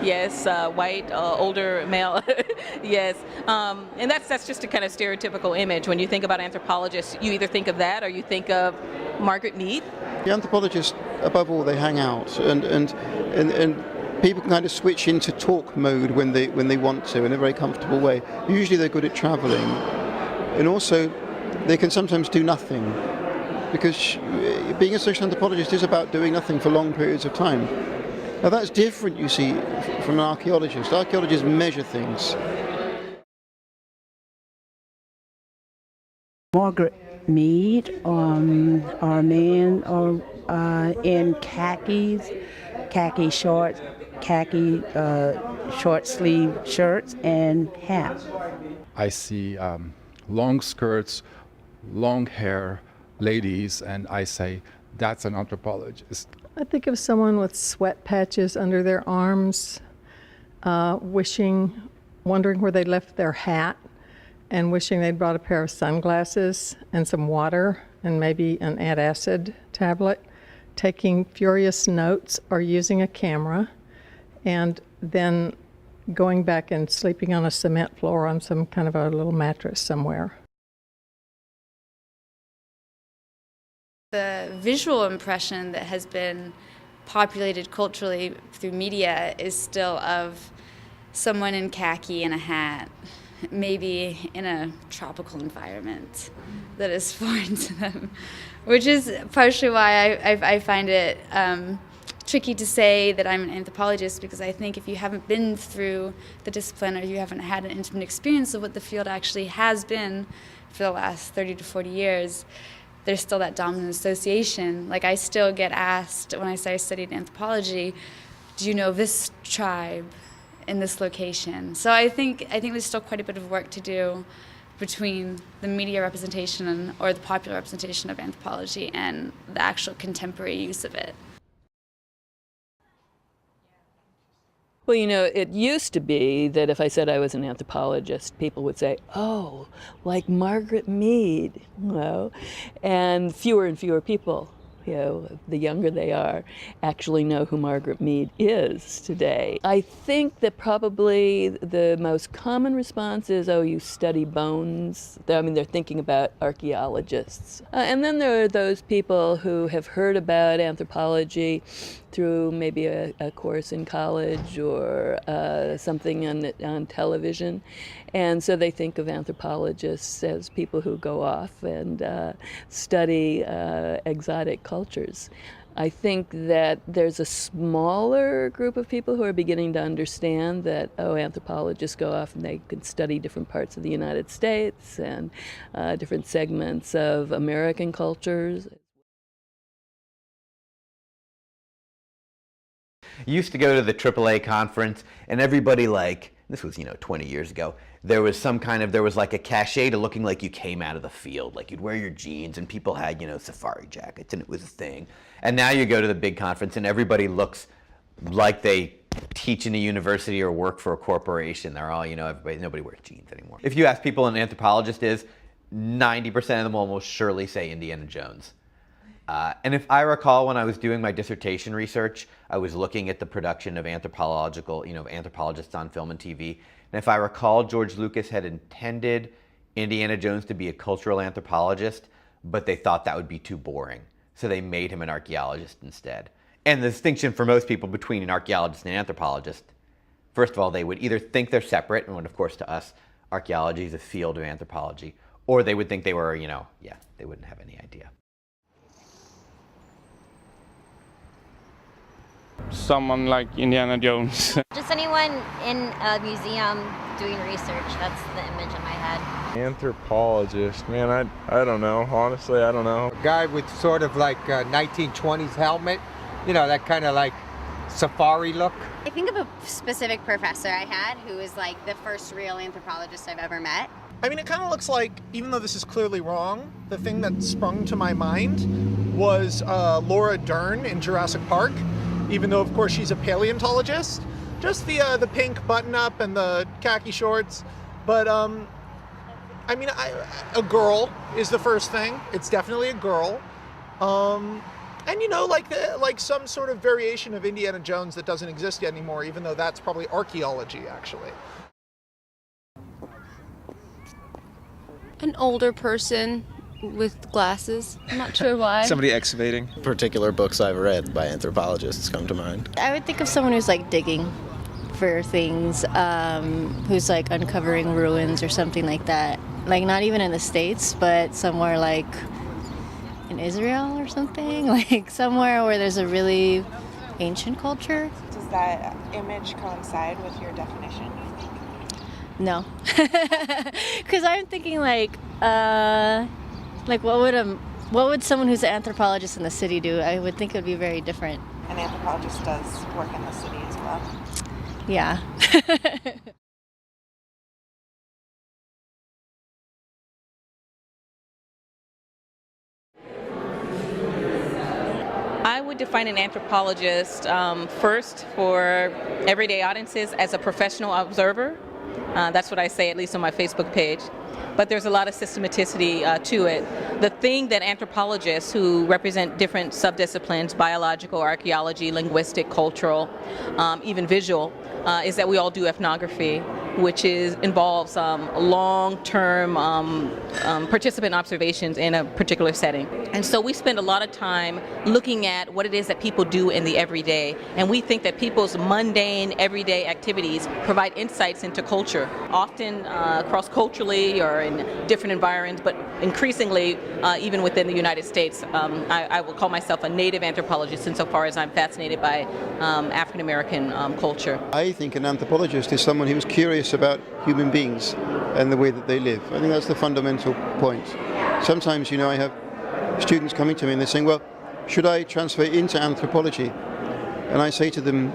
yes, white, older male, yes. And that's just a kind of stereotypical image. When you think about anthropologists, you either think of that or you think of Margaret Mead. The anthropologists, above all, they hang out, and people can kind of switch into talk mode when they want to in a very comfortable way. Usually they're good at traveling, and also they can sometimes do nothing, because being a social anthropologist is about doing nothing for long periods of time. Now that's different, you see, from an archaeologist. Archaeologists measure things. Margaret Mead, our man in khaki shorts, khaki short sleeve shirts and hat. I see long skirts, long hair ladies, and I say, that's an anthropologist. I think of someone with sweat patches under their arms, wondering where they left their hat, and wishing they'd brought a pair of sunglasses and some water and maybe an antacid tablet, taking furious notes or using a camera, and then going back and sleeping on a cement floor on some kind of a little mattress somewhere. The visual impression that has been populated culturally through media is still of someone in khaki and a hat, maybe in a tropical environment that is foreign to them, which is partially why I find it tricky to say that I'm an anthropologist, because I think if you haven't been through the discipline or you haven't had an intimate experience of what the field actually has been for the last 30 to 40 years, there's still that dominant association. Like, I still get asked when I say I studied anthropology, do you know this tribe in this location? So I think there's still quite a bit of work to do between the media representation or the popular representation of anthropology and the actual contemporary use of it. Well, you know, it used to be that if I said I was an anthropologist, people would say, oh, like Margaret Mead, you know, and fewer people, you know, the younger they are, actually know who Margaret Mead is today. I think that probably the most common response is, oh, you study bones. I mean, they're thinking about archaeologists. And then there are those people who have heard about anthropology through maybe a course in college or something on television. And so they think of anthropologists as people who go off and study exotic cultures. I think that there's a smaller group of people who are beginning to understand that, oh, anthropologists go off and they can study different parts of the United States and different segments of American cultures. You used to go to the AAA conference, and everybody, like, this was, 20 years ago, there was like a cachet to looking like you came out of the field. Like, you'd wear your jeans, and people had, safari jackets, and it was a thing. And now you go to the big conference, and everybody looks like they teach in a university or work for a corporation. They're all, nobody wears jeans anymore. If you ask people what an anthropologist is, 90% of them will almost surely say Indiana Jones. And if I recall, when I was doing my dissertation research, I was looking at the production of anthropologists on film and TV. And if I recall, George Lucas had intended Indiana Jones to be a cultural anthropologist, but they thought that would be too boring. So they made him an archaeologist instead. And the distinction for most people between an archaeologist and an anthropologist, first of all, they would either think they're separate, and of course to us, archaeology is a field of anthropology, or they would think they were, they wouldn't have any idea. Someone like Indiana Jones. Just anyone in a museum doing research. That's the image in my head. Anthropologist, man, I don't know. Honestly, I don't know. A guy with sort of like a 1920s helmet, that kind of like safari look. I think of a specific professor I had who was like the first real anthropologist I've ever met. I mean, it kind of looks like, even though this is clearly wrong, the thing that sprung to my mind was Laura Dern in Jurassic Park. Even though, of course, she's a paleontologist. Just the pink button-up and the khaki shorts. But, I mean, a girl is the first thing. It's definitely a girl. And And like some sort of variation of Indiana Jones that doesn't exist anymore, even though that's probably archaeology, actually. An older person with glasses. I'm not sure why. Somebody excavating. Particular books I've read by anthropologists come to mind. I would think of someone who's like digging for things, who's like uncovering ruins or something like that. Like not even in the States, but somewhere like in Israel or something, like somewhere where there's a really ancient culture. Does that image coincide with your definition, you think? No. Because I'm thinking like what would someone who's an anthropologist in the city do? I would think it would be very different. An anthropologist does work in the city as well. Yeah. I would define an anthropologist first for everyday audiences as a professional observer. That's what I say, at least on my Facebook page. But there's a lot of systematicity to it. The thing that anthropologists who represent different subdisciplines, biological, archaeology, linguistic, cultural, even visual, is that we all do ethnography, which involves long-term participant observations in a particular setting. And so we spend a lot of time looking at what it is that people do in the everyday. And we think that people's mundane, everyday activities provide insights into culture, often cross-culturally or in different environments, but increasingly even within the United States. I will call myself a native anthropologist insofar as I'm fascinated by African-American culture. I think an anthropologist is someone who's curious about human beings and the way that they live. I think that's the fundamental point. Sometimes, I have students coming to me and they're saying, well, should I transfer into anthropology? And I say to them,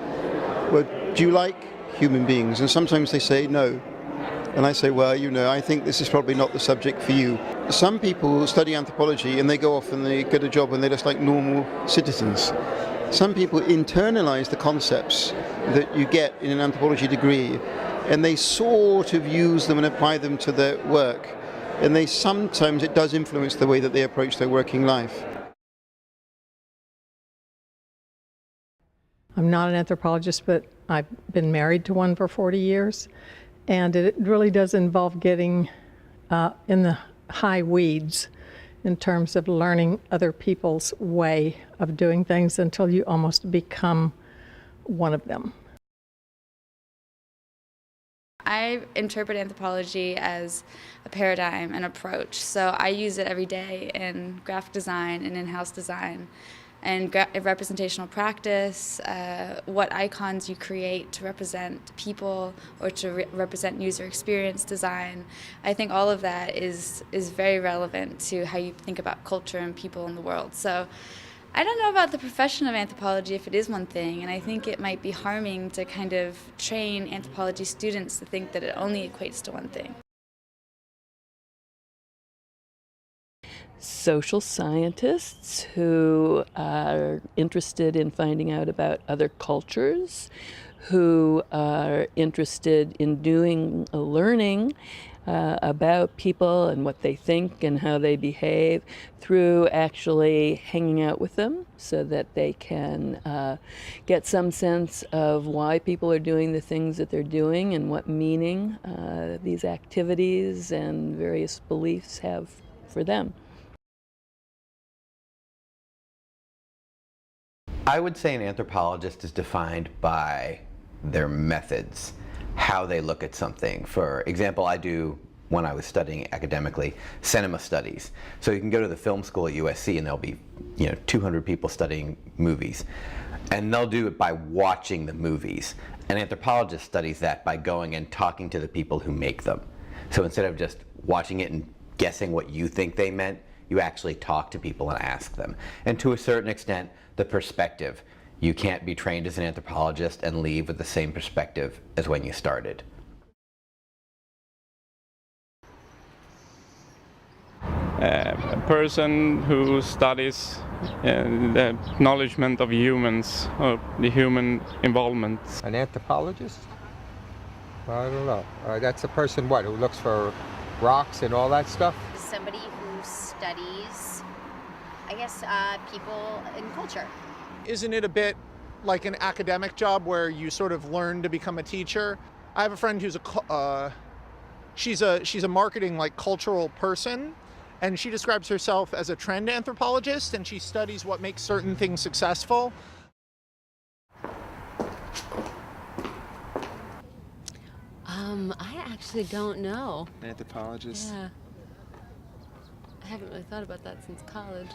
well, do you like human beings? And sometimes they say no. And I say, well, I think this is probably not the subject for you. Some people study anthropology and they go off and they get a job and they're just like normal citizens. Some people internalize the concepts that you get in an anthropology degree and they sort of use them and apply them to their work. And sometimes it does influence the way that they approach their working life. I'm not an anthropologist, but I've been married to one for 40 years. And it really does involve getting in the high weeds in terms of learning other people's way of doing things until you almost become one of them. I interpret anthropology as a paradigm and approach. So I use it every day in graphic design and in-house design and representational practice, what icons you create to represent people or to represent user experience design. I think all of that is very relevant to how you think about culture and people in the world. So I don't know about the profession of anthropology if it is one thing, and I think it might be harming to kind of train anthropology students to think that it only equates to one thing. Social scientists who are interested in finding out about other cultures, who are interested in doing learning about people and what they think and how they behave through actually hanging out with them so that they can get some sense of why people are doing the things that they're doing and what meaning these activities and various beliefs have for them. I would say an anthropologist is defined by their methods, how they look at something. For example, I do, when I was studying academically, cinema studies. So you can go to the film school at USC and there'll be 200 people studying movies. And they'll do it by watching the movies. An anthropologist studies that by going and talking to the people who make them. So instead of just watching it and guessing what you think they meant, you actually talk to people and ask them. And to a certain extent, the perspective. You can't be trained as an anthropologist and leave with the same perspective as when you started. A person who studies the acknowledgement of humans, or the human involvement. An anthropologist? Well, I don't know. That's a person, who looks for rocks and all that stuff? Somebody who studies I guess, people in culture. Isn't it a bit like an academic job where you sort of learn to become a teacher? I have a friend who's she's a marketing like cultural person, and she describes herself as a trend anthropologist, and she studies what makes certain things successful. I actually don't know. Anthropologist? Yeah. I haven't really thought about that since college.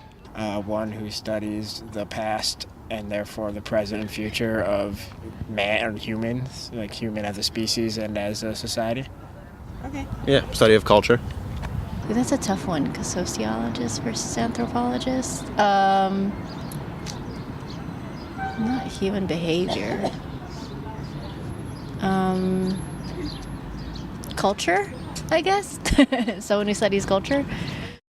One who studies the past and therefore the present and future of man or humans, like human as a species and as a society. Okay. Yeah, study of culture. That's a tough one because sociologist versus anthropologist. Not human behavior. Culture, I guess. Someone who studies culture.